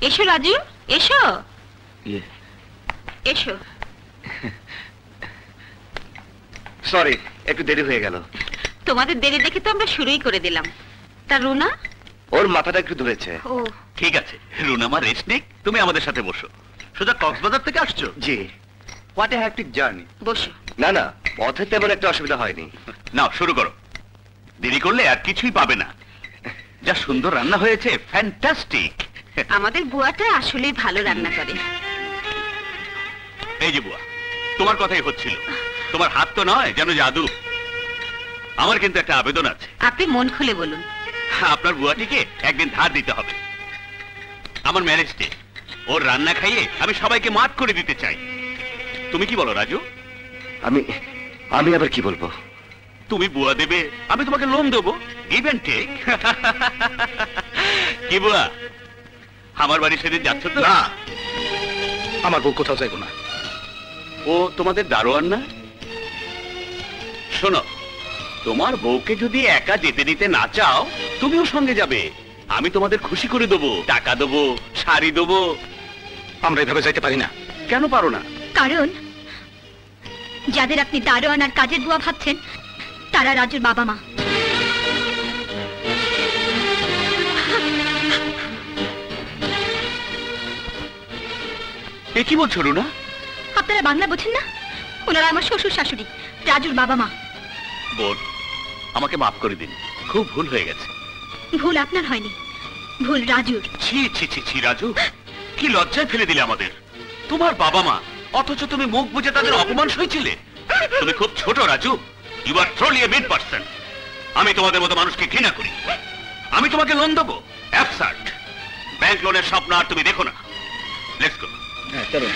এসো রাজু, এসো এসো। সরি, একটু দেরি হয়ে গেল। তোমাদের দেরি দেখে তো আমরা শুরুই করে দিলাম। তা রুনা? ওর মাথাটা একটু ধরেছে। ও ঠিক আছে, রুনা মা রেস্ট নিক, তুমি আমাদের সাথে বসো। সোজা কক্সবাজার থেকে আসছো? জি। What a hectic journey. বসো। না না, পথে তেমন একটা অসুবিধা হয়নি। নাও শুরু করো, দেরি করলে আর কিছুই পাবে না। যা সুন্দর রান্না হয়েছে, ফ্যান্টাস্টিক। আমাদের বুয়াটা আসলেই ভালো রান্না করে। এই যে বুয়া, তোমার কথাই হচ্ছিল, তোমার হাত তো নয় যেন জাদু। আমার কিন্তু একটা আবেদন আছে। আপনি মন খুলে বলুন। আপনার বুয়াটিকে একদিন ধার দিতে হবে। আমার ম্যারেজ ডে, ওর রান্না খাইয়ে আমি সবাইকে মাত করে দিতে চাই। তুমি কি বলো রাজু? আমি আবার কি বলবো? তুমি বুয়া দেবে, আমি তোমাকে লোন দেবো, গিভ এন্ড টেক। কি বুয়া, আমার বাড়ি সেদিন যাচ্ছ তো? না, আমার বউ কোথাও যাইব না। ও তোমাদের দারোয়ান না? শোনো, তোমার বউকে যদি একা যেতে দিতে না চাও, তুমিও সঙ্গে যাবে। আমি তোমাদের খুশি করে দেবো, টাকা দেবো, শাড়ি দেবো। আমরা এভাবে যাইতে পারি না। কেন পারো না? কারণ যাদের আপনি দারোয়ান আর কাজের বুয়া ভাবছেন, তারা রাজুর বাবা মা। এ কি বলছো রুনা? আপনারা বাংলা বোঝেন না? ওনারা আমার শ্বশুর শাশুড়ি, রাজুর বাবা মা। বোন, আমাকে মাফ করে দিন, খুব ভুল হয়ে গেছে। ভুল আপনার হয়নি, ভুল রাজুর। ছি ছি ছি ছি রাজু, কি লজ্জায় ফেলে দিলে আমাদের। তোমার বাবা মা, অথচ তুমি মুখ বুঝে তাদের অপমান সইছিলে। তুমি খুব ছোট Raju, you are truly a mid person. আমি তোমাদের মতো মানুষকে ঘৃণা করি। আমি তোমাকে লোন দেবো, অ্যাবসার্ড। ব্যাংক লোনের স্বপ্ন আর তুমি দেখো না। Let's go. হ্যাঁ, চলো।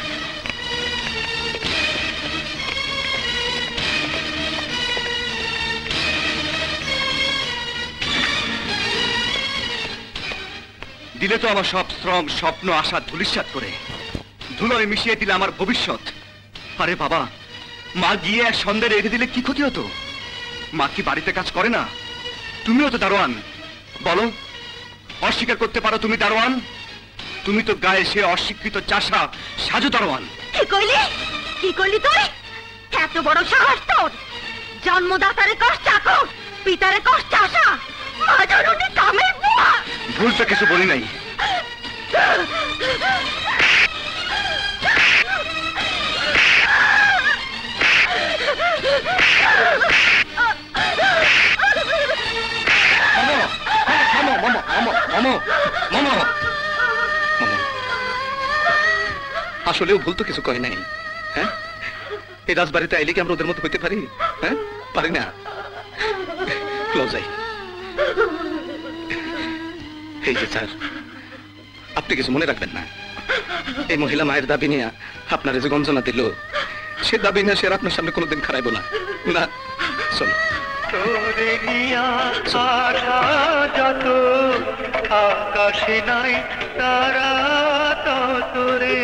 দিলে তো আমার সব শ্রম, স্বপ্ন, আশা ধূলিসাৎ করে। ধুলোয় মিশিয়ে দিলে আমার ভবিষ্যৎ। আরে বাবা, মা গিয়ে এক সন্ধ্যে রেখে দিলে কি ক্ষতি হতো? মা কি বাড়িতে কাজ করে না? তুমিও তো দারোয়ান। বলো, অস্বীকার করতে পারো তুমি দারোয়ান? তুমি তো গায়ে সে অশিক্ষিত চাষা, সাজু দারোয়ান। কি কইলি? কি করলি তুই? এত বড় সাহস তোর! জন্মদাতারে কষ্ট চাকর, পিতারে কষ্ট আশা, মাজরুনি কামের বুয়া। ভুল তো কিছু বলি নাই। আসলেও ভুল তো কিছু কয় নাই। হ্যাঁ, এই রাজবাড়িতে আইলে কি আমরা ওদের মতো হইতে পারি? হ্যাঁ, পারি না। যাই। এই যে স্যার, আপনি কিছু মনে রাখবেন না। এই মহিলা মায়ের দাবি নিয়ে আপনার যে গঞ্জনা দিল, সে দাবি নিয়ে সে আর আপনার সামনে কোনোদিন খারাইব না। না, শোনো। যত আকাশে নাই তারা তত রে।